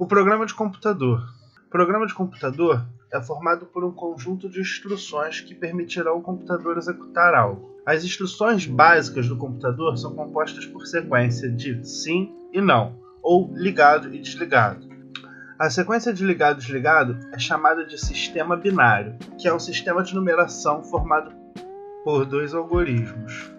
O programa de computador. O programa de computador é formado por um conjunto de instruções que permitirão ao computador executar algo. As instruções básicas do computador são compostas por sequência de sim e não, ou ligado e desligado. A sequência de ligado e desligado é chamada de sistema binário, que é um sistema de numeração formado por dois algoritmos,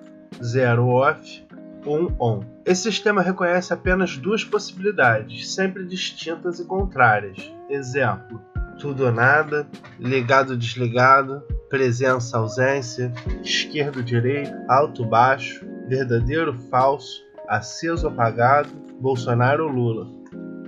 0 off, 1 on. Esse sistema reconhece apenas duas possibilidades, sempre distintas e contrárias. Exemplo: tudo ou nada, ligado desligado, presença ausência, esquerdo direito, alto baixo, verdadeiro falso, aceso apagado, Bolsonaro ou Lula.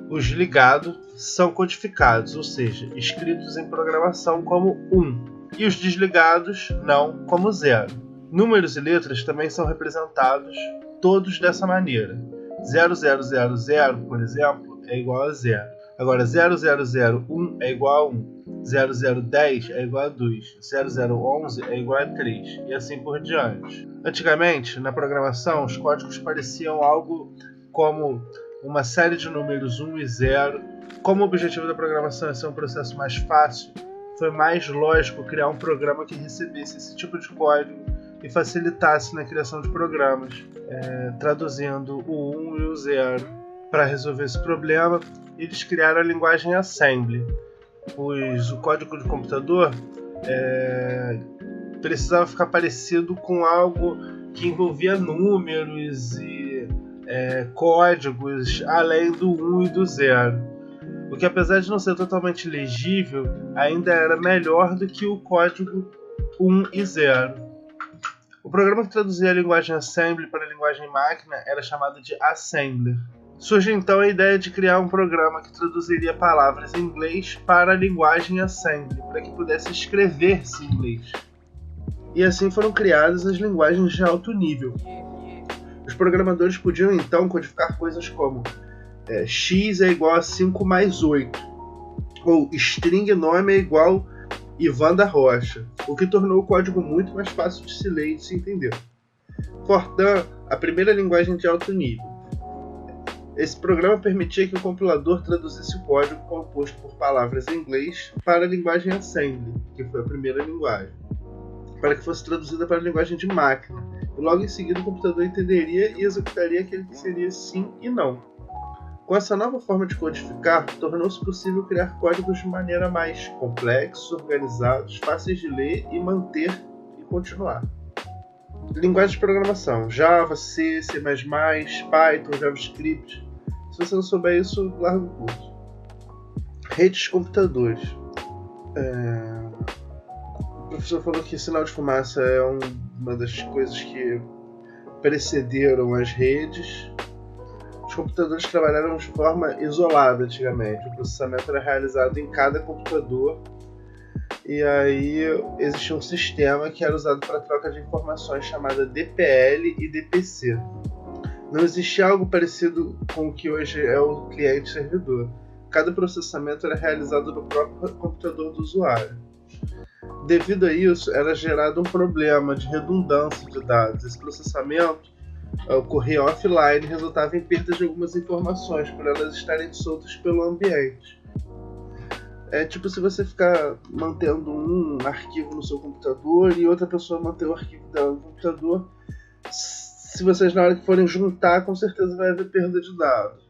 Os ligados são codificados, ou seja, escritos em programação como 1, e os desligados não, como 0. Números e letras também são representados todos dessa maneira. 0000, por exemplo, é igual a 0. Agora 0001 é igual a 1. 0010 é igual a 2. 0011 é igual a 3. E assim por diante. Antigamente, na programação, os códigos pareciam algo como uma série de números 1 e 0. Como o objetivo da programação é ser um processo mais fácil, foi mais lógico criar um programa que recebesse esse tipo de código e facilitasse na criação de programas, traduzindo o 1 e o 0. Para resolver esse problema, eles criaram a linguagem Assembly, pois o código de computador precisava ficar parecido com algo que envolvia números e códigos além do 1 e do 0. O que, apesar de não ser totalmente legível, ainda era melhor do que o código 1 e 0. O programa que traduzia a linguagem Assembly para a linguagem máquina era chamado de Assembler. Surge então a ideia de criar um programa que traduziria palavras em inglês para a linguagem Assembly, para que pudesse escrever-se em inglês. E assim foram criadas as linguagens de alto nível. Os programadores podiam então codificar coisas como x é igual a 5 mais 8, ou string nome é igual Ivan da Rocha, o que tornou o código muito mais fácil de se ler e de se entender. Fortran, a primeira linguagem de alto nível. Esse programa permitia que o compilador traduzisse o código composto por palavras em inglês para a linguagem Assembly, que foi a primeira linguagem, para que fosse traduzida para a linguagem de máquina, e logo em seguida o computador entenderia e executaria aquele que seria sim e não. Com essa nova forma de codificar, tornou-se possível criar códigos de maneira mais complexos, organizados, fáceis de ler e manter e continuar. Linguagem de programação: Java, C, C++, Python, JavaScript. Se você não souber isso, larga o curso. Redes de computadores. O professor falou que sinal de fumaça é uma das coisas que precederam as redes. Os computadores trabalharam de forma isolada antigamente. O processamento era realizado em cada computador e aí existia um sistema que era usado para troca de informações chamado DPL e DPC. Não existia algo parecido com o que hoje é o cliente-servidor. Cada processamento era realizado no próprio computador do usuário. Devido a isso, era gerado um problema de redundância de dados. Esse processamento ocorria offline e resultava em perda de algumas informações por elas estarem soltas pelo ambiente. É tipo se você ficar mantendo um arquivo no seu computador e outra pessoa manter o arquivo dela no computador. Se vocês na hora que forem juntar, com certeza vai haver perda de dados.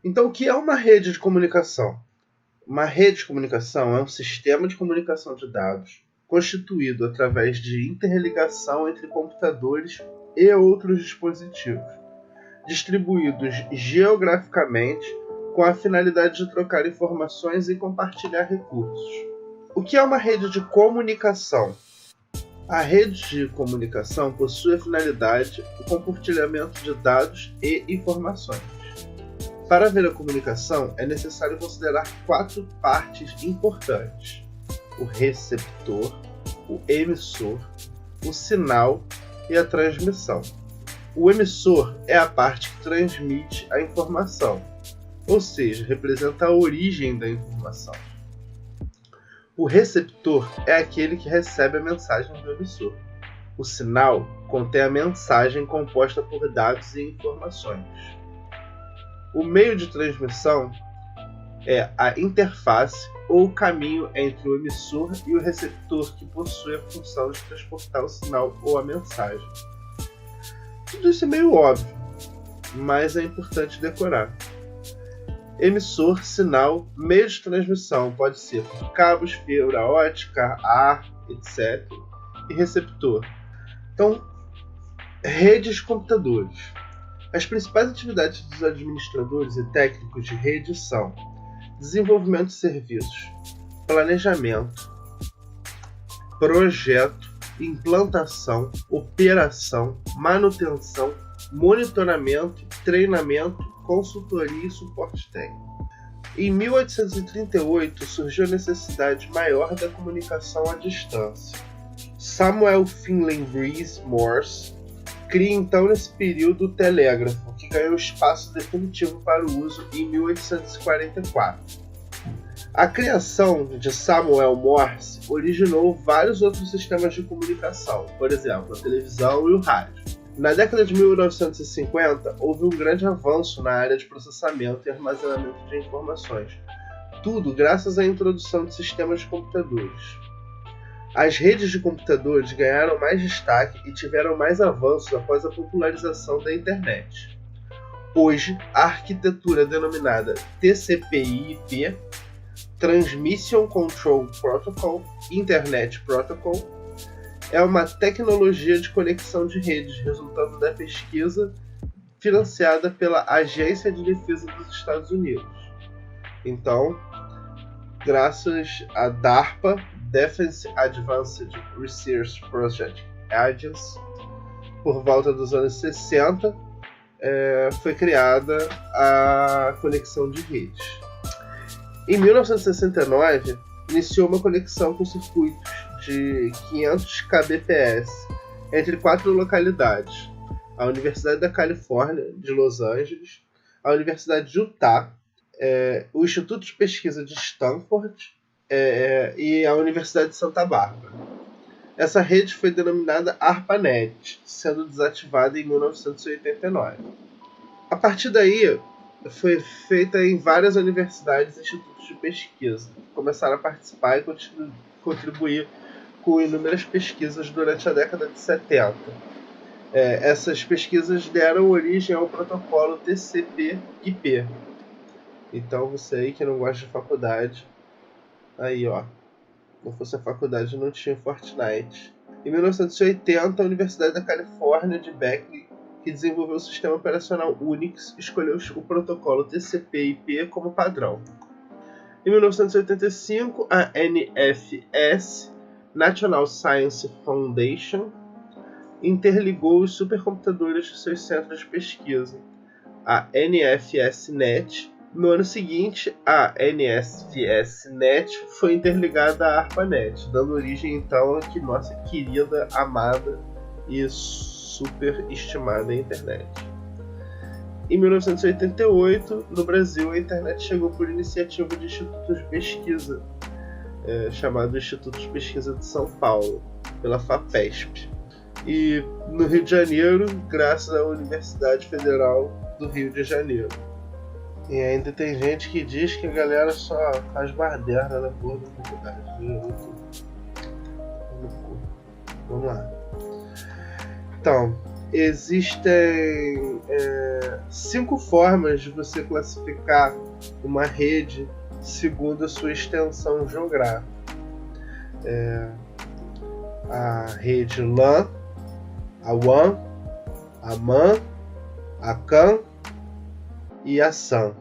Então, o que é uma rede de comunicação? Uma rede de comunicação é um sistema de comunicação de dados constituído através de interligação entre computadores e outros dispositivos, distribuídos geograficamente com a finalidade de trocar informações e compartilhar recursos. O que é uma rede de comunicação? A rede de comunicação possui a finalidade do compartilhamento de dados e informações. Para ver a comunicação, é necessário considerar 4 partes importantes: o receptor, o emissor, o sinal e a transmissão. O emissor é a parte que transmite a informação, ou seja, representa a origem da informação. O receptor é aquele que recebe a mensagem do emissor. O sinal contém a mensagem composta por dados e informações. O meio de transmissão é a interface ou caminho entre o emissor e o receptor que possui a função de transportar o sinal ou a mensagem. Tudo isso é meio óbvio, mas é importante decorar. Emissor, sinal, meio de transmissão pode ser por cabos, fibra ótica, ar, etc. E receptor. Então, redes de computadores. As principais atividades dos administradores e técnicos de rede são desenvolvimento de serviços, planejamento, projeto, implantação, operação, manutenção, monitoramento, treinamento, consultoria e suporte técnico. Em 1838 surgiu a necessidade maior da comunicação à distância. Samuel Finley Breese Morse cria então nesse período o telégrafo, que ganhou espaço definitivo para o uso em 1844. A criação de Samuel Morse originou vários outros sistemas de comunicação, por exemplo, a televisão e o rádio. Na década de 1950, houve um grande avanço na área de processamento e armazenamento de informações, tudo graças à introdução de sistemas de computadores. As redes de computadores ganharam mais destaque e tiveram mais avanços após a popularização da internet. Hoje, a arquitetura denominada TCP/IP, Transmission Control Protocol, Internet Protocol, é uma tecnologia de conexão de redes, resultado da pesquisa financiada pela Agência de Defesa dos Estados Unidos. Então, graças à DARPA, Defense Advanced Research Project Agency, por volta dos anos 60, foi criada a conexão de redes. Em 1969, iniciou uma conexão com circuitos de 500 kbps entre 4 localidades: a Universidade da Califórnia, de Los Angeles, a Universidade de Utah, o Instituto de Pesquisa de Stanford e a Universidade de Santa Bárbara. Essa rede foi denominada ARPANET, sendo desativada em 1989. A partir daí, foi feita em várias universidades e institutos de pesquisa, que começaram a participar e contribuir com inúmeras pesquisas durante a década de 70. Essas pesquisas deram origem ao protocolo TCP/IP. Então, você aí que não gosta de faculdade, aí ó, não fosse a faculdade não tinha Fortnite. Em 1980, a Universidade da Califórnia de Berkeley, que desenvolveu o sistema operacional Unix, escolheu o protocolo TCP/IP como padrão. Em 1985, a NFS, National Science Foundation, interligou os supercomputadores de seus centros de pesquisa, a NFSnet. No ano seguinte, a NSFSnet foi interligada à ARPANET, dando origem então à nossa querida, amada e super estimada internet. Em 1988, no Brasil, a internet chegou por iniciativa de institutos de pesquisa, chamado Instituto de Pesquisa de São Paulo, pela FAPESP. E no Rio de Janeiro, graças à Universidade Federal do Rio de Janeiro. E ainda tem gente que diz que a galera só faz baderna na porra da faculdade. Vamos lá. Então, existem 5 formas de você classificar uma rede segundo a sua extensão geográfica. A rede LAN, a WAN, a MAN, a CAN e a SAN.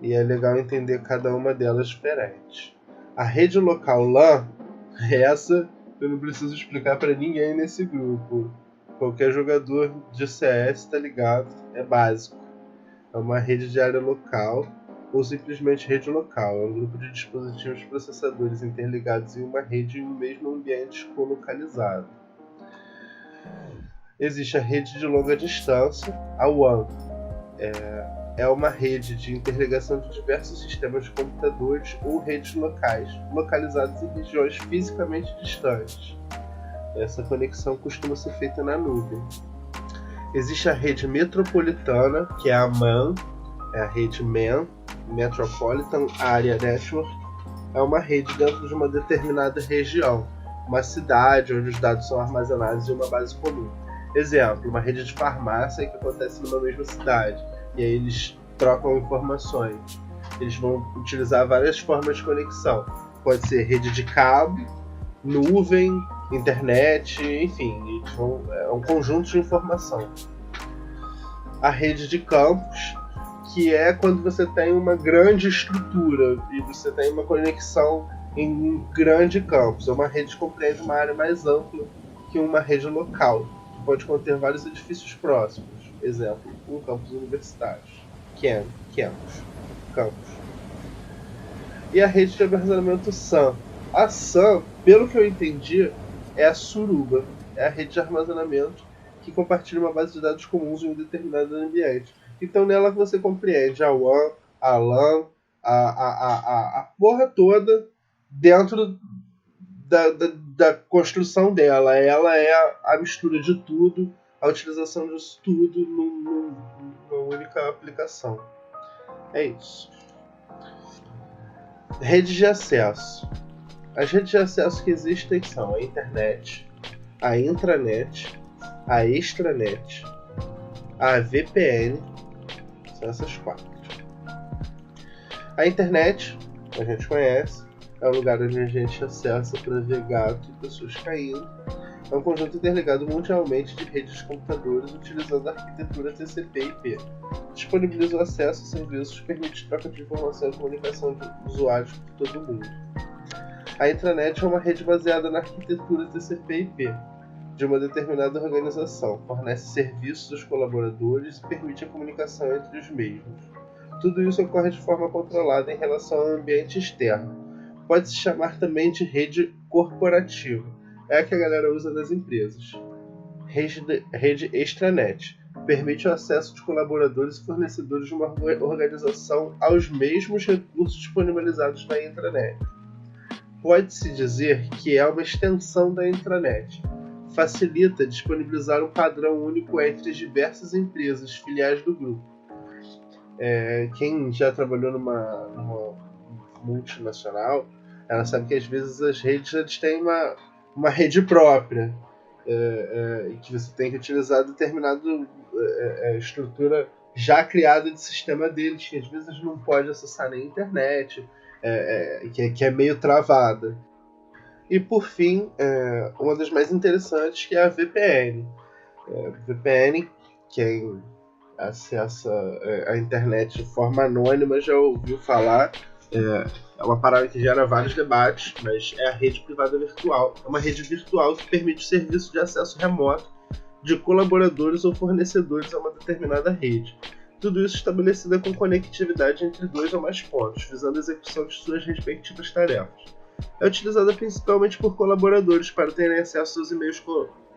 E é legal entender cada uma delas diferente. A rede local LAN, essa eu não preciso explicar para ninguém nesse grupo. Qualquer jogador de CS tá ligado, é básico. É uma rede de área local ou simplesmente rede local. É um grupo de dispositivos processadores interligados em uma rede em um mesmo ambiente colocalizado. Existe a rede de longa distância, a WAN. É uma rede de interligação de diversos sistemas de computadores ou redes locais, localizadas em regiões fisicamente distantes. Essa conexão costuma ser feita na nuvem. Existe a rede metropolitana, que é a MAN. é a rede MAN, Metropolitan Area Network, é uma rede dentro de uma determinada região, uma cidade onde os dados são armazenados em uma base comum. Exemplo, uma rede de farmácia que acontece numa mesma cidade, e aí eles trocam informações. Eles vão utilizar várias formas de conexão. Pode ser rede de cabo, nuvem, internet, enfim, é um conjunto de informação. A rede de campos, que é quando você tem uma grande estrutura e você tem uma conexão em um grande campus. É uma rede que compreende uma área mais ampla que uma rede local, que pode conter vários edifícios próximos. Exemplo, um campus universitário. Campus. E a rede de armazenamento SAN. A SAN, pelo que eu entendi, é a suruba. É a rede de armazenamento que compartilha uma base de dados comuns em um determinado ambiente. Então nela você compreende a WAN, a LAN, a porra toda dentro da construção dela. Ela é a mistura de tudo, a utilização disso tudo numa única aplicação. É isso. Redes de acesso. As redes de acesso que existem são a internet, a intranet, a extranet, a VPN. São essas 4. A internet, a gente conhece, é um lugar onde a gente acessa para ver gato e pessoas caindo. É um conjunto interligado mundialmente de redes de computadores utilizando a arquitetura TCP/IP. Disponibiliza o acesso a serviços, permite troca de informação e comunicação de usuários por todo o mundo. A intranet é uma rede baseada na arquitetura TCP/IP de uma determinada organização, fornece serviços aos colaboradores e permite a comunicação entre os mesmos. Tudo isso ocorre de forma controlada em relação ao ambiente externo. Pode se chamar também de rede corporativa. É a que a galera usa nas empresas. Rede extranet. Permite o acesso de colaboradores e fornecedores de uma organização aos mesmos recursos disponibilizados na intranet. Pode-se dizer que é uma extensão da intranet. Facilita disponibilizar um padrão único entre as diversas empresas filiais do grupo. Quem já trabalhou numa multinacional, ela sabe que às vezes as redes eles têm uma rede própria e que você tem que utilizar determinada estrutura já criada de sistema deles, que às vezes não pode acessar nem a internet, que é meio travada. E por fim, uma das mais interessantes, que é a VPN. VPN, quem acessa a internet de forma anônima já ouviu falar. É uma parada que gera vários debates, mas é a rede privada virtual. É uma rede virtual que permite o serviço de acesso remoto de colaboradores ou fornecedores a uma determinada rede. Tudo isso estabelecida com conectividade entre 2 ou mais pontos, visando a execução de suas respectivas tarefas. É utilizada principalmente por colaboradores para terem acesso aos e-mails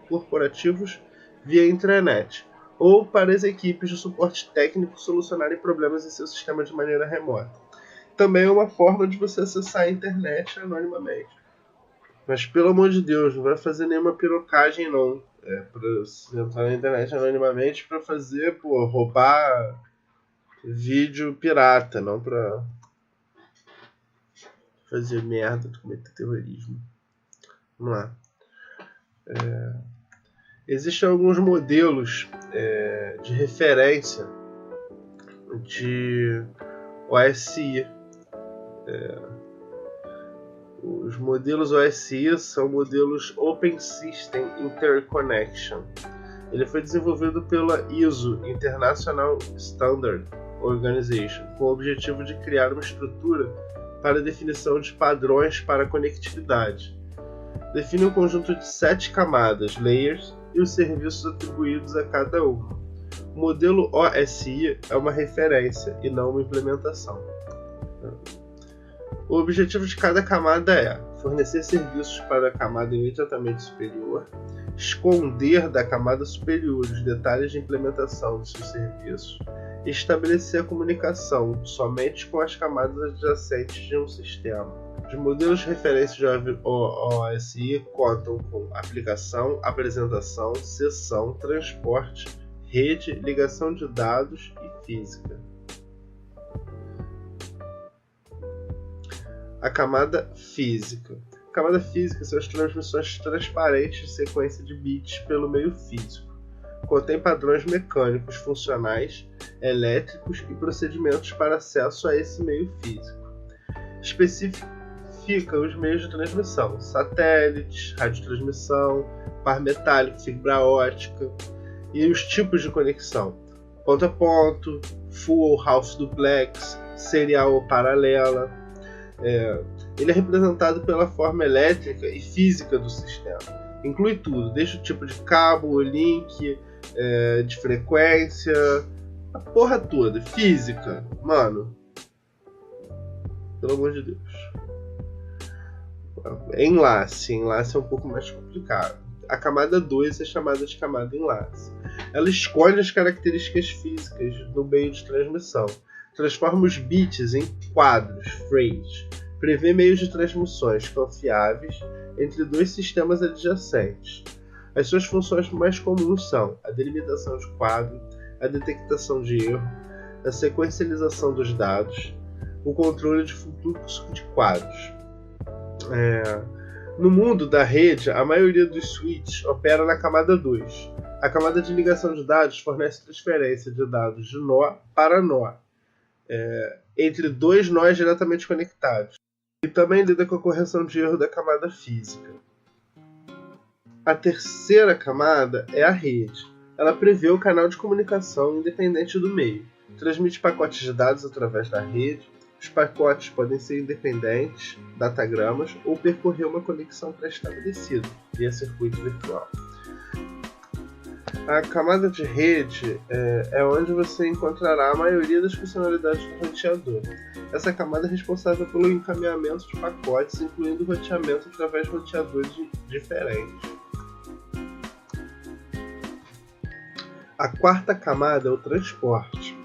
corporativos via intranet, ou para as equipes de suporte técnico solucionarem problemas em seu sistema de maneira remota. Também é uma forma de você acessar a internet anonimamente. Mas pelo amor de Deus, não vai fazer nenhuma pirocagem não. Para você entrar na internet anonimamente para fazer, roubar vídeo pirata, não para fazer merda, cometer terrorismo. Vamos lá. Existem alguns modelos de referência de OSI. Os modelos OSI são modelos Open System Interconnection. Ele foi desenvolvido pela ISO, International Standard Organization, com o objetivo de criar uma estrutura para a definição de padrões para a conectividade. Define um conjunto de 7 camadas, layers, e os serviços atribuídos a cada uma. O modelo OSI é uma referência e não uma implementação. O objetivo de cada camada é fornecer serviços para a camada imediatamente superior, esconder da camada superior os detalhes de implementação de seus serviços e estabelecer a comunicação somente com as camadas adjacentes de um sistema. Os modelos de referência de OSI contam com aplicação, apresentação, sessão, transporte, rede, ligação de dados e física. A camada física. A camada física são as transmissões transparentes de sequência de bits pelo meio físico. Contém padrões mecânicos, funcionais, elétricos e procedimentos para acesso a esse meio físico. Especifica os meios de transmissão: satélites, radiotransmissão, par metálico, fibra ótica, e os tipos de conexão: ponto a ponto, full ou half duplex, serial ou paralela. Ele é representado pela forma elétrica e física do sistema. Inclui tudo, desde o tipo de cabo, o link, de frequência, a porra toda. Física, mano. Pelo amor de Deus. Enlace é um pouco mais complicado. A camada 2 é chamada de camada enlace. Ela esconde as características físicas do meio de transmissão, transforma os bits em quadros, frames, prevê meios de transmissões confiáveis entre dois sistemas adjacentes. As suas funções mais comuns são a delimitação de quadro, a detectação de erro, a sequencialização dos dados, o controle de fluxo de quadros. No mundo da rede, a maioria dos switches opera na camada 2. A camada de ligação de dados fornece transferência de dados de nó para nó, entre dois nós diretamente conectados, e também lida com a correção de erro da camada física. A terceira camada é a rede. Ela prevê o canal de comunicação independente do meio, transmite pacotes de dados através da rede. Os pacotes podem ser independentes, datagramas, ou percorrer uma conexão pré-estabelecida, via circuito virtual. A camada de rede é onde você encontrará a maioria das funcionalidades do roteador. Essa camada é responsável pelo encaminhamento de pacotes, incluindo o roteamento através de roteadores diferentes. A quarta camada é o transporte.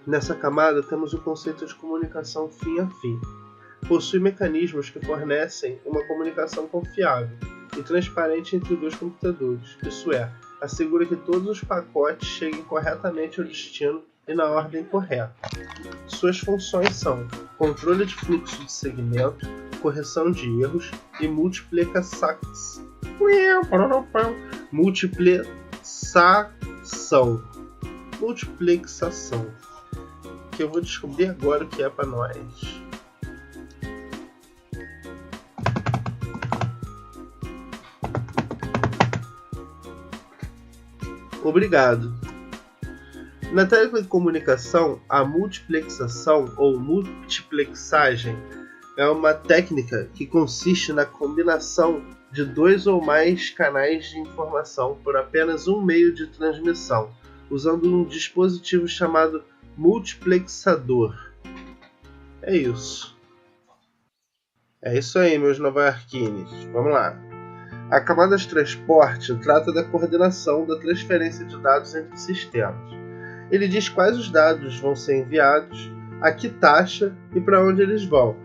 Nessa camada temos o conceito de comunicação fim a fim. Possui mecanismos que fornecem uma comunicação confiável e transparente entre dois computadores, isso é, assegura que todos os pacotes cheguem corretamente ao destino e na ordem correta. Suas funções são controle de fluxo de segmento, correção de erros e multiplexação. Que eu vou descobrir agora o que é para nós. Obrigado. Na telecomunicação, a multiplexação ou multiplexagem é uma técnica que consiste na combinação de dois ou mais canais de informação por apenas um meio de transmissão, usando um dispositivo chamado multiplexador. É isso. É isso aí, meus nova-iorquinos. Vamos lá. A camada de transporte trata da coordenação da transferência de dados entre sistemas. Ele diz quais os dados vão ser enviados, a que taxa e para onde eles vão.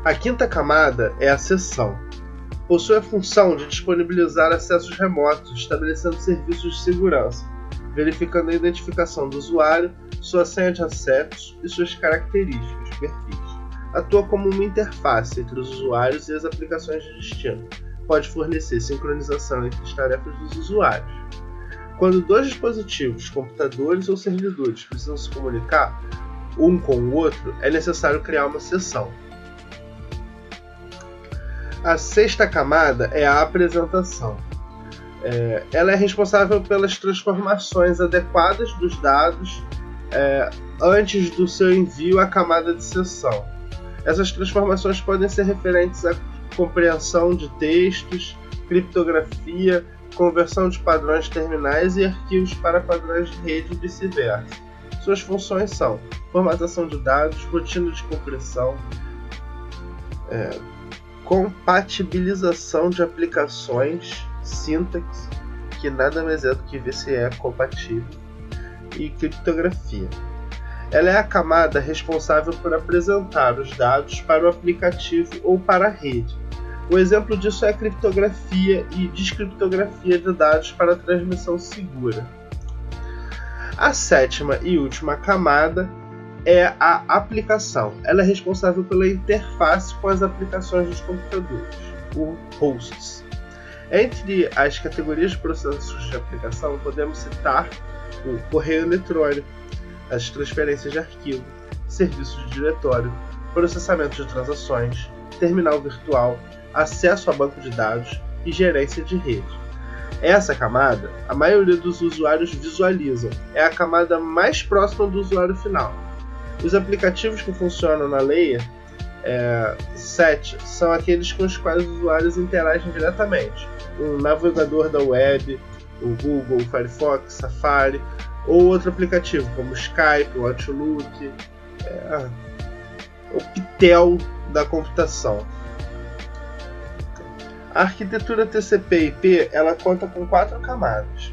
A quinta camada é a seção. Possui a função de disponibilizar acessos remotos, estabelecendo serviços de segurança, verificando a identificação do usuário, sua senha de acesso e suas características, perfis. Atua como uma interface entre os usuários e as aplicações de destino. Pode fornecer sincronização entre as tarefas dos usuários. Quando dois dispositivos, computadores ou servidores, precisam se comunicar um com o outro, é necessário criar uma seção. A sexta camada é a apresentação. Ela é responsável pelas transformações adequadas dos dados antes do seu envio à camada de seção. Essas transformações podem ser referentes à compreensão de textos, criptografia, conversão de padrões terminais e arquivos para padrões de rede e vice-versa. Suas funções são formatação de dados, rotina de compressão, compatibilização de aplicações, sintaxe, que nada mais é do que ver se é compatível, e criptografia. Ela é a camada responsável por apresentar os dados para o aplicativo ou para a rede. O exemplo disso é a criptografia e descriptografia de dados para transmissão segura. A sétima e última camada é a aplicação. Ela é responsável pela interface com as aplicações dos computadores, o hosts. Entre as categorias de processos de aplicação, podemos citar o correio eletrônico, as transferências de arquivo, serviços de diretório, processamento de transações, terminal virtual, acesso a banco de dados e gerência de rede. Essa camada, a maioria dos usuários visualizam, é a camada mais próxima do usuário final. Os aplicativos que funcionam na Layer 7 são aqueles com os quais os usuários interagem diretamente. O navegador da web, o Google, o Firefox, Safari, ou outro aplicativo como o Skype, o Outlook, o Pitel da computação. A arquitetura TCP/IP ela conta com 4 camadas: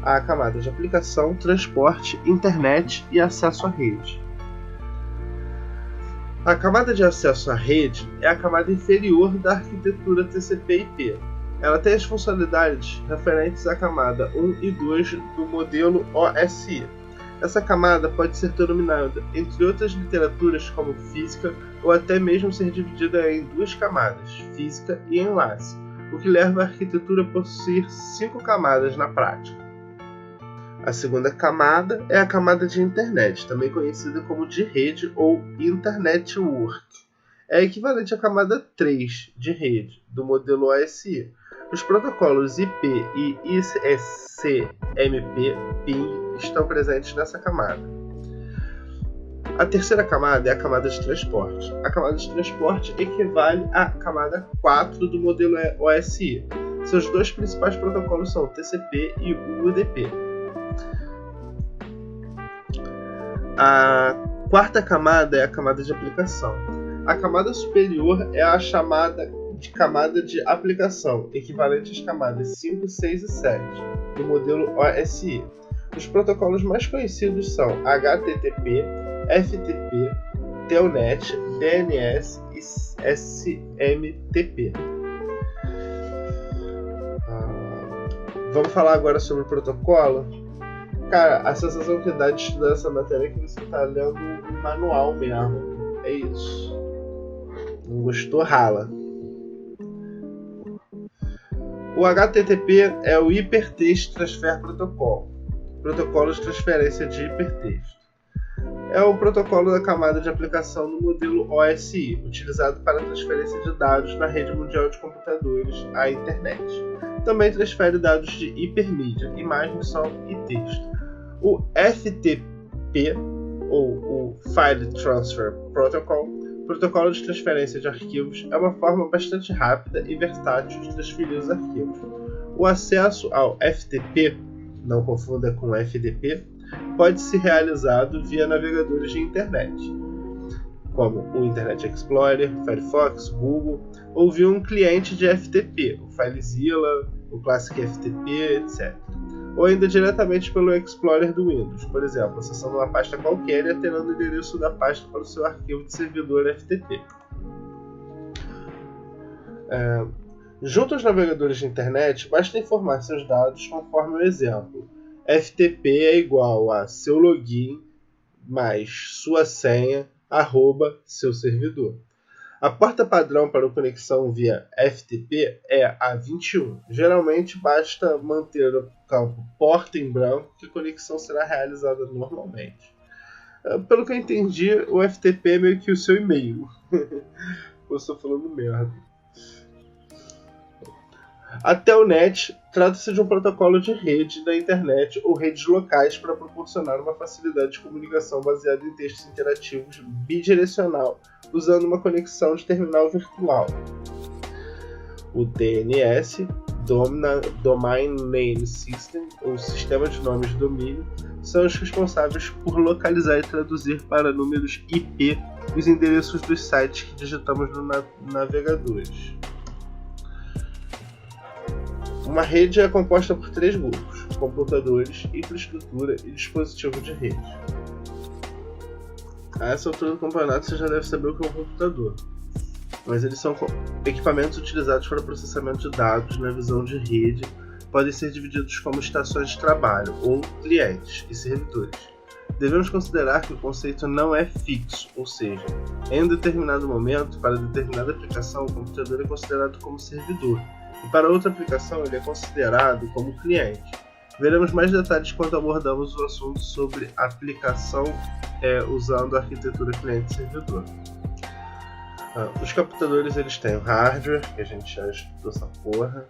a camada de aplicação, transporte, internet e acesso à rede. A camada de acesso à rede é a camada inferior da arquitetura TCP/IP. Ela tem as funcionalidades referentes à camada 1 e 2 do modelo OSI. Essa camada pode ser denominada, entre outras literaturas, como física, ou até mesmo ser dividida em 2 camadas, física e enlace, o que leva a arquitetura a possuir 5 camadas na prática. A segunda camada é a camada de internet, também conhecida como de rede ou Internetwork. É equivalente à camada 3 de rede do modelo OSI. Os protocolos IP e ICMP PIN estão presentes nessa camada. A terceira camada é a camada de transporte. A camada de transporte equivale à camada 4 do modelo OSI. Seus 2 principais protocolos são o TCP e o UDP. A quarta camada é a camada de aplicação. A camada superior é a chamada de camada de aplicação, equivalente às camadas 5, 6 e 7 do modelo OSI. Os protocolos mais conhecidos são HTTP, FTP, Telnet, DNS e SMTP. Vamos falar agora sobre o protocolo? Cara, a sensação que dá de estudar essa matéria é que você está lendo um manual mesmo. É isso. Não gostou? Rala. O HTTP é o Hypertext Transfer Protocol, protocolo de transferência de hipertexto. É o protocolo da camada de aplicação no modelo OSI, utilizado para a transferência de dados na rede mundial de computadores, a internet. Também transfere dados de hipermídia, imagem, som e texto. O FTP, ou o File Transfer Protocol, protocolo de transferência de arquivos, é uma forma bastante rápida e versátil de transferir os arquivos. O acesso ao FTP, não confunda com FTP, pode ser realizado via navegadores de internet, como o Internet Explorer, Firefox, Google, ou via um cliente de FTP, o FileZilla, o Classic FTP, etc. Ou ainda diretamente pelo Explorer do Windows, por exemplo, acessando uma pasta qualquer e alterando o endereço da pasta para o seu arquivo de servidor FTP. Junto aos navegadores de internet, basta informar seus dados conforme o exemplo. FTP é igual a seu login mais sua senha, seu servidor. A porta padrão para a conexão via FTP é a 21. Geralmente basta manter o campo porta em branco que a conexão será realizada normalmente. Pelo que eu entendi, o FTP é meio que o seu e-mail. Eu estou falando merda. A Telnet trata-se de um protocolo de rede da internet ou redes locais para proporcionar uma facilidade de comunicação baseada em textos interativos bidirecional, usando uma conexão de terminal virtual. O DNS, Domain Name System, ou Sistema de Nomes de Domínio, são os responsáveis por localizar e traduzir para números IP os endereços dos sites que digitamos nos navegadores. Uma rede é composta por 3 grupos: computadores, infraestrutura e dispositivo de rede. A essa altura do campeonato você já deve saber o que é um computador, mas eles são equipamentos utilizados para processamento de dados na visão de rede, podem ser divididos como estações de trabalho ou clientes e servidores. devemos considerar que o conceito não é fixo, ou seja, em um determinado momento, para determinada aplicação, o computador é considerado como servidor, e para outra aplicação ele é considerado como cliente. Veremos mais detalhes quando abordamos o assunto sobre aplicação usando a arquitetura cliente-servidor. Os computadores eles têm o hardware, que a gente já estudou essa porra,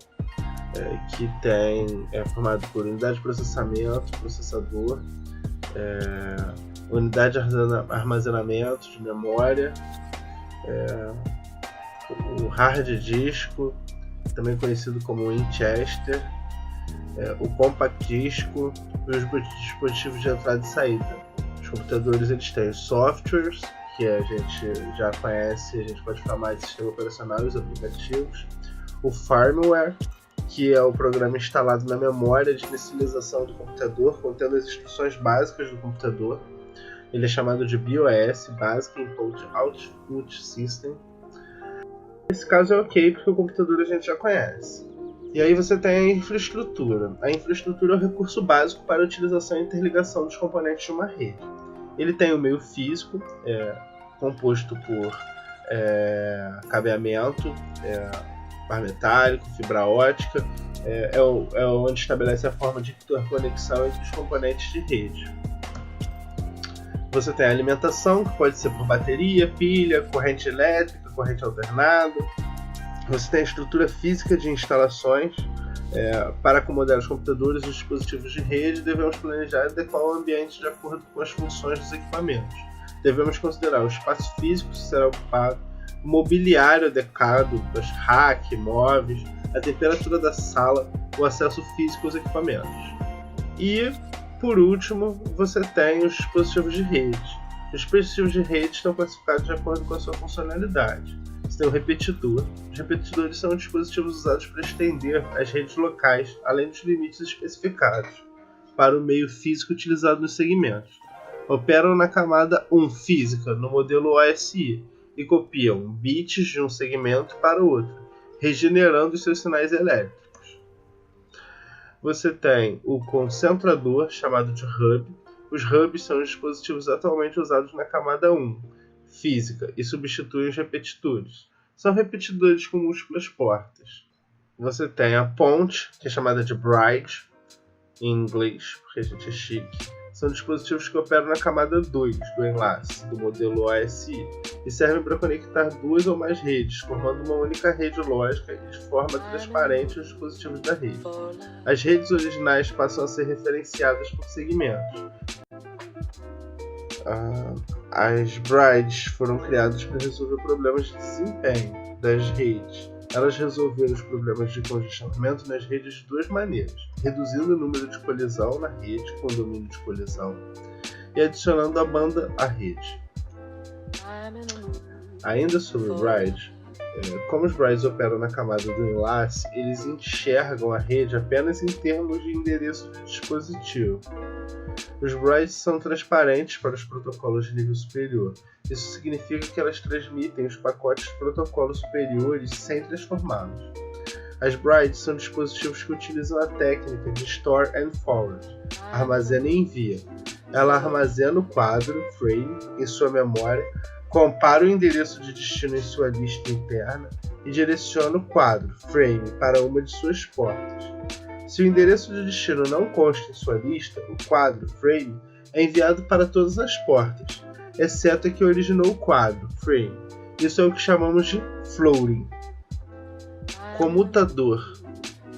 que é formado por unidade de processamento, processador, unidade de armazenamento de memória, o hard disco, também conhecido como Winchester, o compact disco e os dispositivos de entrada e saída. Os computadores eles têm os softwares, que a gente já conhece, a gente pode chamar de sistema operacional e os aplicativos, o firmware, que é o programa instalado na memória de inicialização do computador, contendo as instruções básicas do computador. Ele é chamado de BIOS, Basic Input Output System. Nesse caso é ok, porque o computador a gente já conhece. E aí você tem a infraestrutura. A infraestrutura é o recurso básico para a utilização e interligação dos componentes de uma rede. Ele tem o meio físico, composto por cabeamento, par metálico, fibra ótica, onde estabelece a forma de interconexão entre os componentes de rede. Você tem a alimentação, que pode ser por bateria, pilha, corrente elétrica, corrente alternada. Você tem a estrutura física de instalações. Para acomodar os computadores e os dispositivos de rede, devemos planejar e adequar o ambiente de acordo com as funções dos equipamentos. Devemos considerar o espaço físico que será ocupado, o mobiliário adequado, os racks, móveis, a temperatura da sala, o acesso físico aos equipamentos. E, por último, você tem os dispositivos de rede. Os dispositivos de rede estão classificados de acordo com a sua funcionalidade. Você tem o repetidor. Os repetidores são dispositivos usados para estender as redes locais, além dos limites especificados, para o meio físico utilizado nos segmentos. Operam na camada 1 física, no modelo OSI, e copiam bits de um segmento para o outro, regenerando os seus sinais elétricos. Você tem o concentrador, chamado de hub. Os hubs são os dispositivos atualmente usados na camada 1 física e substituem os repetidores. São repetidores com múltiplas portas. Você tem a ponte, que é chamada de bridge, em inglês, porque a gente é chique. São dispositivos que operam na camada 2 do enlace, do modelo OSI, e servem para conectar duas ou mais redes, formando uma única rede lógica e de forma transparente os dispositivos da rede. As redes originais passam a ser referenciadas por segmentos. As bridges foram criadas para resolver problemas de desempenho das redes. Elas resolveram os problemas de congestionamento nas redes de duas maneiras: reduzindo o número de colisão na rede com domínio de colisão e adicionando a banda à rede. Ainda sobre o bridge, como os bridges operam na camada do enlace, eles enxergam a rede apenas em termos de endereço de dispositivo. Os bridges são transparentes para os protocolos de nível superior. Isso significa que elas transmitem os pacotes de protocolos superiores sem transformá-los. As bridges são dispositivos que utilizam a técnica de Store and Forward, armazena e envia. Ela armazena o quadro, frame, em sua memória, compara o endereço de destino em sua lista interna e direciona o quadro, frame, para uma de suas portas. Se o endereço de destino não consta em sua lista, o quadro, frame, é enviado para todas as portas, exceto a que originou o quadro, frame. Isso é o que chamamos de floating. Comutador,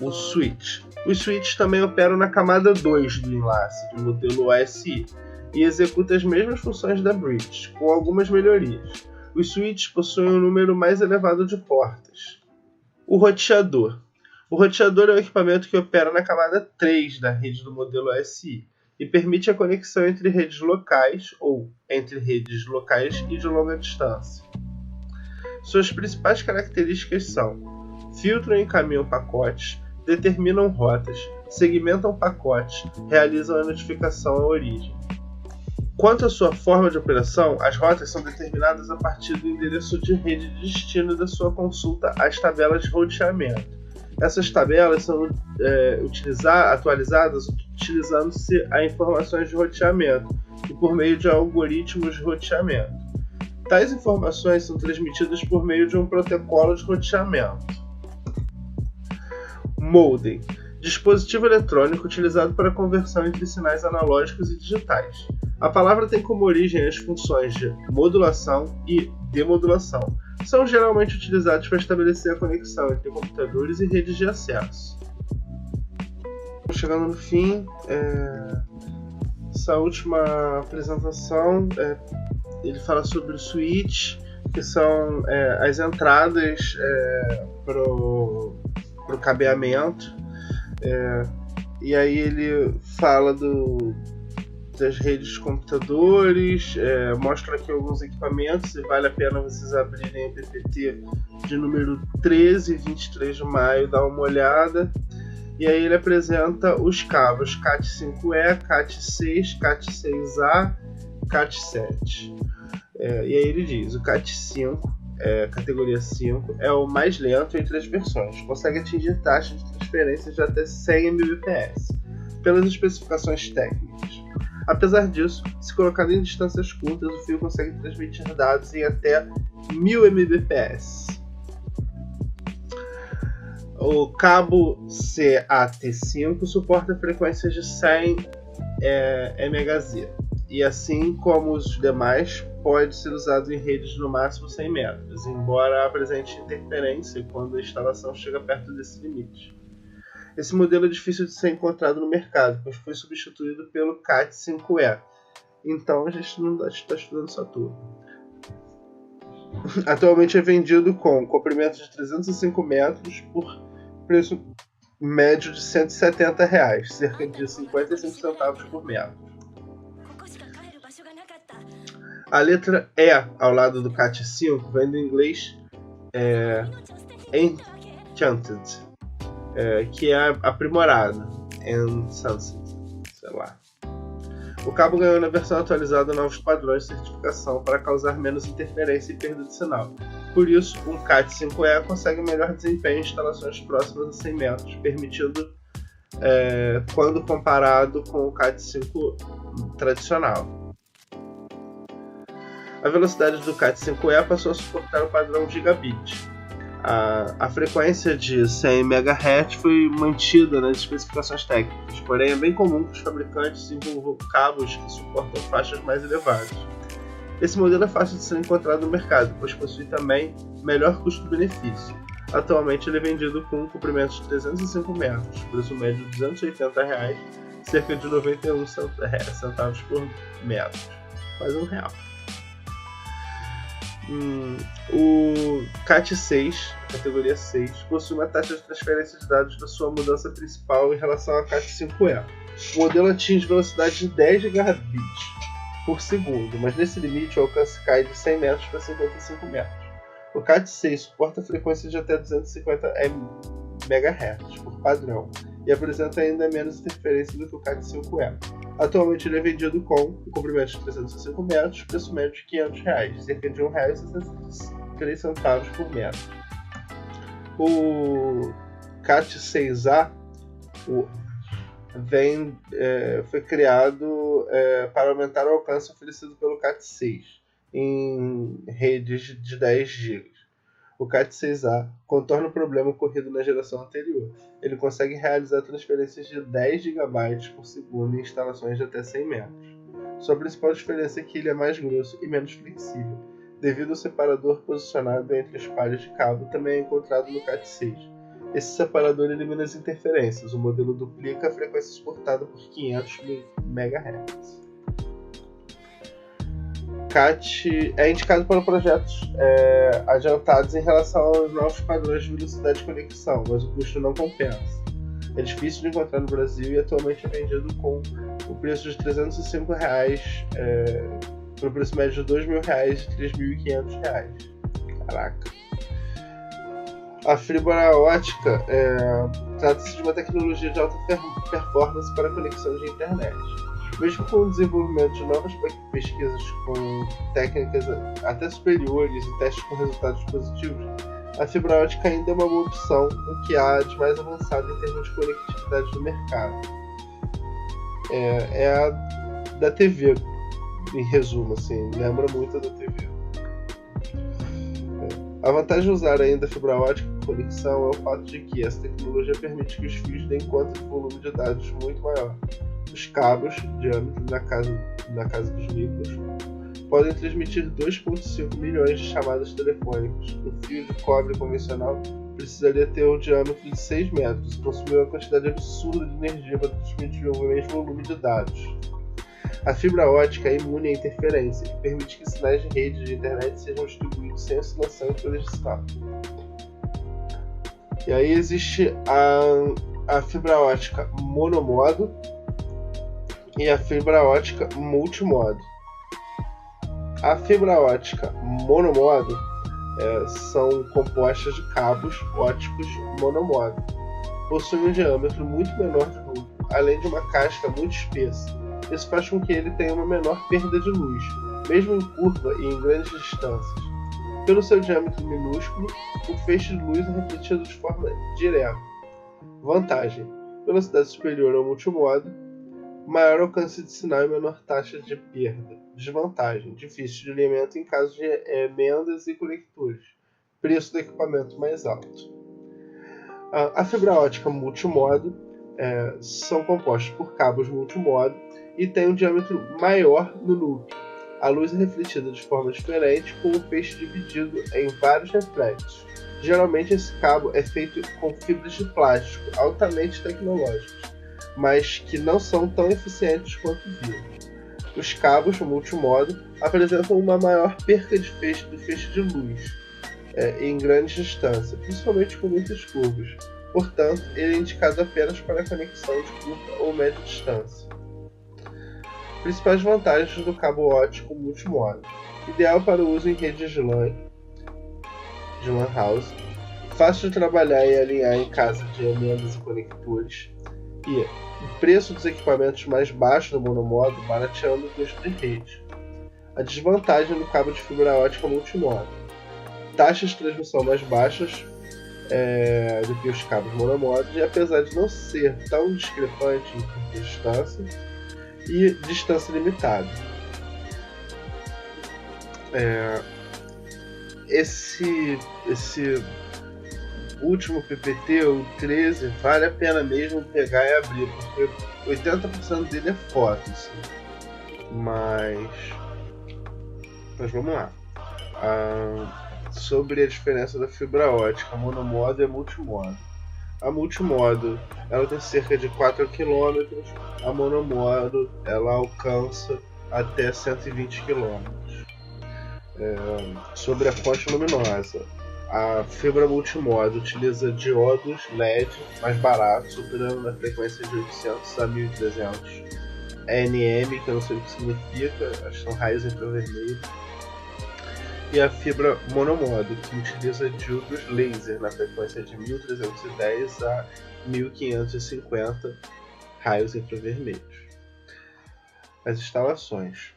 o switch. Os switches também operam na camada 2 do enlace, do modelo OSI, e executam as mesmas funções da bridge, com algumas melhorias. Os switches possuem um número mais elevado de portas. O roteador. O roteador é o equipamento que opera na camada 3 da rede do modelo OSI e permite a conexão entre redes locais ou entre redes locais e de longa distância. Suas principais características são: filtram e encaminham pacotes, determinam rotas, segmentam pacotes, realizam a notificação à origem. Quanto à sua forma de operação, as rotas são determinadas a partir do endereço de rede de destino da sua consulta às tabelas de roteamento. Essas tabelas são atualizadas utilizando-se a informações de roteamento, que por meio de algoritmos de roteamento. Tais informações são transmitidas por meio de um protocolo de roteamento. Modem. Dispositivo eletrônico utilizado para a conversão entre sinais analógicos e digitais. A palavra tem como origem as funções de modulação e demodulação. São geralmente utilizados para estabelecer a conexão entre computadores e redes de acesso. Chegando no fim, essa última apresentação, ele fala sobre o switch, que são as entradas para o cabeamento. E aí ele fala das redes de computadores, mostra aqui alguns equipamentos, e vale a pena vocês abrirem o PPT de número 13 e 23 de maio, dar uma olhada. E aí ele apresenta os cabos CAT5E, CAT6, CAT6A, CAT7. E aí ele diz, o CAT5, categoria 5, é o mais lento entre as versões, consegue atingir taxas de transferência de até 100 Mbps, pelas especificações técnicas. Apesar disso, se colocado em distâncias curtas, o fio consegue transmitir dados em até 1000 Mbps. O cabo CAT5 suporta frequências de 100 MHz, e assim como os demais, pode ser usado em redes de no máximo 100 metros, embora apresente interferência quando a instalação chega perto desse limite. Esse modelo é difícil de ser encontrado no mercado, pois foi substituído pelo CAT5E. Então a gente não está estudando só tudo. Atualmente é vendido com comprimento de 305 metros por preço médio de R$ 170, cerca de 55 centavos por metro. A letra E ao lado do CAT5 vem do inglês Enchanted, que é aprimorado, Enhanced, sei lá. O cabo ganhou na versão atualizada novos padrões de certificação para causar menos interferência e perda de sinal. Por isso, um CAT5E consegue melhor desempenho em instalações próximas a 100 metros, permitindo quando comparado com o CAT5 tradicional. A velocidade do CAT5E passou a suportar o padrão gigabit. A frequência de 100 MHz foi mantida nas especificações técnicas, porém é bem comum que os fabricantes desenvolvam cabos que suportam faixas mais elevadas. Esse modelo é fácil de ser encontrado no mercado, pois possui também melhor custo-benefício. Atualmente ele é vendido com um comprimento de 305 metros, preço médio de R$ 280, cerca de 91 centavos por metro, quase R$1. O CAT6, categoria 6, possui uma taxa de transferência de dados da sua mudança principal em relação ao CAT5E. O modelo atinge velocidade de 10 gigabits por segundo, mas nesse limite o alcance cai de 100 metros para 55 metros. O CAT6 suporta frequências de até 250 MHz por padrão e apresenta ainda menos interferência do que o CAT5E. Atualmente ele é vendido com um comprimento de 305 metros, preço médio de R$500, cerca de R$1,63 por metro. O CAT6A foi criado para aumentar o alcance oferecido pelo CAT6 em redes de 10 GB. O CAT6A contorna o problema ocorrido na geração anterior. Ele consegue realizar transferências de 10 GB por segundo em instalações de até 100 metros. Sua principal diferença é que ele é mais grosso e menos flexível, devido ao separador posicionado entre as palhas de cabo, também é encontrado no CAT6. Esse separador elimina as interferências. O modelo duplica a frequência suportada por 500 MHz. CAT é indicado para projetos adiantados em relação aos novos padrões de velocidade de conexão, mas o custo não compensa. É difícil de encontrar no Brasil e atualmente é vendido com o preço de R$305 para o preço médio de R$2.000 e R$3.500. Caraca! A fibra ótica trata-se de uma tecnologia de alta performance para a conexão de internet. Mesmo com o desenvolvimento de novas pesquisas com técnicas até superiores e testes com resultados positivos, a fibra ótica ainda é uma boa opção no que há de mais avançado em termos de conectividade no mercado. É a da TV, Em resumo, assim, lembra muito da TV. A vantagem de usar ainda a fibra ótica por conexão é o fato de que essa tecnologia permite que os fios deem conta de volume de dados muito maior. Os cabos, diâmetro na casa dos micros, podem transmitir 2,5 milhões de chamadas telefônicas. Um fio de cobre convencional precisaria ter um diâmetro de 6 metros e consumir uma quantidade absurda de energia para transmitir o mesmo volume de dados. A fibra ótica é imune à interferência e permite que sinais de rede de internet sejam distribuídos sem oscilação e projeção. E aí existe a fibra ótica monomodo e a fibra ótica multimodo. A fibra ótica monomodo são compostas de cabos óticos monomodo. Possuem um diâmetro muito menor de núcleo, além de uma casca muito espessa. Isso faz com que ele tenha uma menor perda de luz, mesmo em curva e em grandes distâncias. Pelo seu diâmetro minúsculo, o feixe de luz é refletido de forma direta. Vantagem: velocidade superior ao multimodo, maior alcance de sinal e menor taxa de perda. Desvantagem: difícil de alinhamento em caso de emendas e conectores. Preço do equipamento mais alto. A fibra ótica multimodo são compostos por cabos multimodo e tem um diâmetro maior no núcleo. A luz é refletida de forma diferente, com o feixe dividido em vários reflexos. Geralmente esse cabo é feito com fibras de plástico altamente tecnológicas, mas que não são tão eficientes quanto o vidro. Os cabos multimodo apresentam uma maior perca de feixe de luz em grandes distâncias, principalmente com muitas curvas. Portanto, ele é indicado apenas para conexão de curta ou média distância. Principais vantagens do cabo ótico multimodo: ideal para o uso em redes de LAN house, fácil de trabalhar e alinhar em casa de emendas e conectores, e o preço dos equipamentos mais baixo do monomodo, barateando o custo de rede. A desvantagem do cabo de fibra ótica multimodo: taxas de transmissão mais baixas do que os cabos monomodos, e apesar de não ser tão discrepante em curta distância e distância limitada. Esse último PPT, o 13, vale a pena mesmo pegar e abrir, porque 80% dele é foto, assim. Mas vamos lá. Sobre a diferença da fibra ótica monomodo e multimodo. A multimodo ela tem cerca de 4 km, a monomodo ela alcança até 120 km. Sobre a fonte luminosa, a fibra multimodo utiliza diodos LED mais baratos, operando na frequência de 800 a 1300 nm, que eu não sei o que significa, acho que são raios infravermelhos. E a fibra monomodo, que utiliza diodos laser na frequência de 1310 a 1550 raios infravermelhos. As instalações.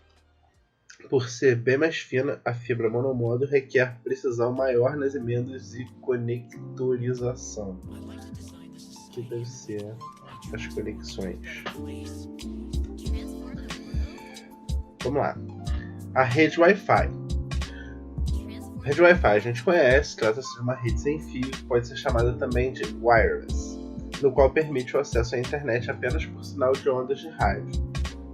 Por ser bem mais fina, a fibra monomodo requer precisão maior nas emendas e conectorização, que deve ser as conexões. Vamos lá. A rede Wi-Fi. A rede Wi-Fi a gente conhece, trata-se de uma rede sem fio que pode ser chamada também de wireless, no qual permite o acesso à internet apenas por sinal de ondas de rádio.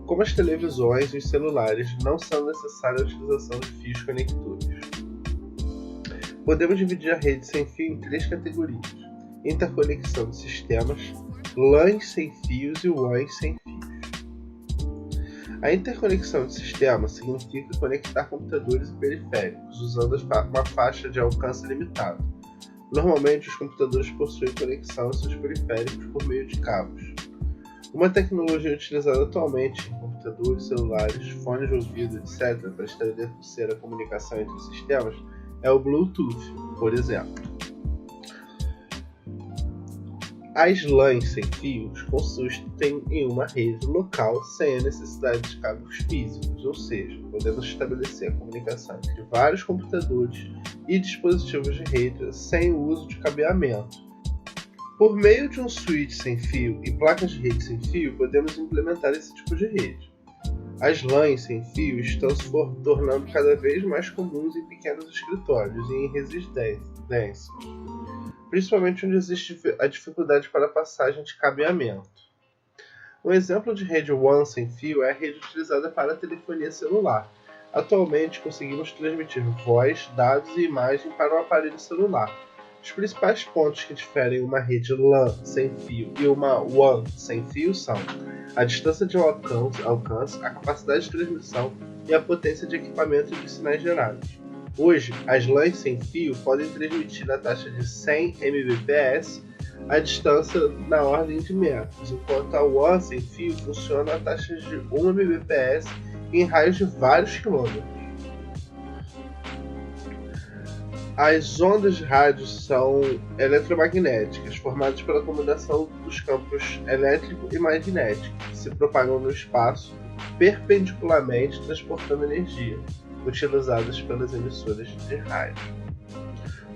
Como as televisões e os celulares, não são necessárias a utilização de fios conectores. Podemos dividir a rede sem fio em 3 categorias: interconexão de sistemas, LANs sem fios e WANs sem fios. A interconexão de sistema significa conectar computadores e periféricos usando uma faixa de alcance limitado. Normalmente, os computadores possuem conexão aos seus periféricos por meio de cabos. Uma tecnologia utilizada atualmente em computadores, celulares, fones de ouvido, etc., para estabelecer a comunicação entre os sistemas é o Bluetooth, por exemplo. As LANs sem fios consistem em uma rede local sem a necessidade de cabos físicos, ou seja, podemos estabelecer a comunicação entre vários computadores e dispositivos de rede sem o uso de cabeamento. Por meio de um switch sem fio e placas de rede sem fio, podemos implementar esse tipo de rede. As LANs sem fio estão se tornando cada vez mais comuns em pequenos escritórios e em residências, principalmente onde existe a dificuldade para a passagem de cabeamento. Um exemplo de rede WAN sem fio é a rede utilizada para a telefonia celular. Atualmente, conseguimos transmitir voz, dados e imagem para o aparelho celular. Os principais pontos que diferem uma rede LAN sem fio e uma WAN sem fio são a distância de alcance, a capacidade de transmissão e a potência de equipamento de sinais gerados. Hoje, as LANs sem fio podem transmitir na taxa de 100 Mbps a distância na ordem de metros, enquanto a WAN sem fio funciona a taxas de 1 Mbps em raios de vários quilômetros. As ondas de rádio são eletromagnéticas, formadas pela combinação dos campos elétrico e magnético, que se propagam no espaço perpendicularmente, transportando energia, utilizadas pelas emissoras de rádio.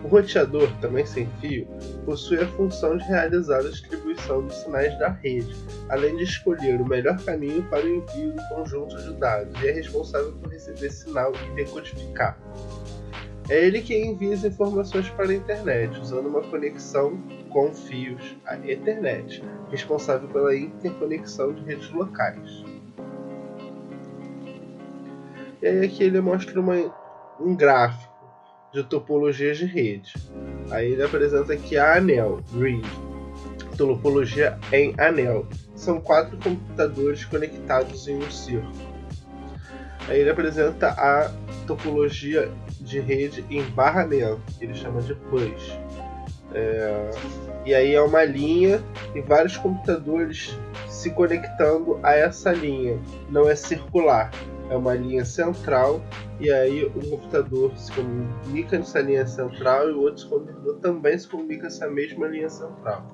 O roteador, também sem fio, possui a função de realizar a distribuição dos sinais da rede, além de escolher o melhor caminho para o envio do conjunto de dados, e é responsável por receber sinal e decodificar. É ele quem envia as informações para a internet, usando uma conexão com fios, a Ethernet, responsável pela interconexão de redes locais. E aí aqui ele mostra um gráfico de topologias de rede. Aí ele apresenta aqui a anel, grid, topologia em anel. São 4 computadores conectados em um círculo. Aí ele apresenta a topologia de rede em barramento, que ele chama de bus. E aí é uma linha e vários computadores se conectando a essa linha. Não é circular, é uma linha central, e aí um computador se comunica nessa linha central e o outro computador também se comunica nessa mesma linha central.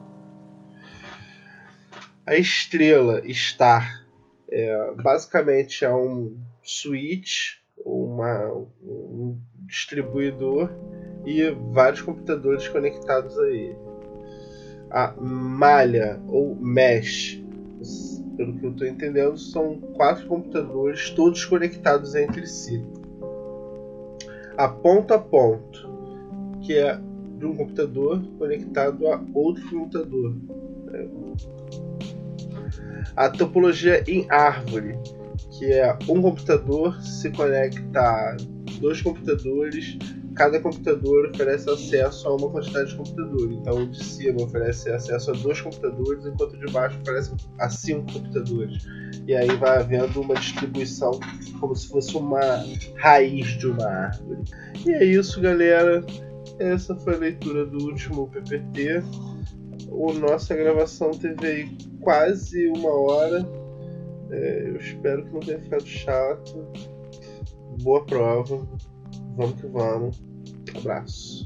A estrela, star, basicamente é um switch, um distribuidor e vários computadores conectados a ele. A malha ou mesh, pelo que eu estou entendendo, são 4 computadores todos conectados entre si. A ponto, que é de um computador conectado a outro computador. A topologia em árvore, que é um computador se conecta a 2 computadores, cada computador oferece acesso a uma quantidade de computadores. Então o de cima oferece acesso a 2 computadores, enquanto o de baixo oferece a 5 computadores. E aí vai havendo uma distribuição como se fosse uma raiz de uma árvore. E é isso, galera. Essa foi a leitura do último PPT. Nossa gravação teve aí quase 1 hora. Eu espero que não tenha ficado chato. Boa prova. Vamos que vamos. Abraço.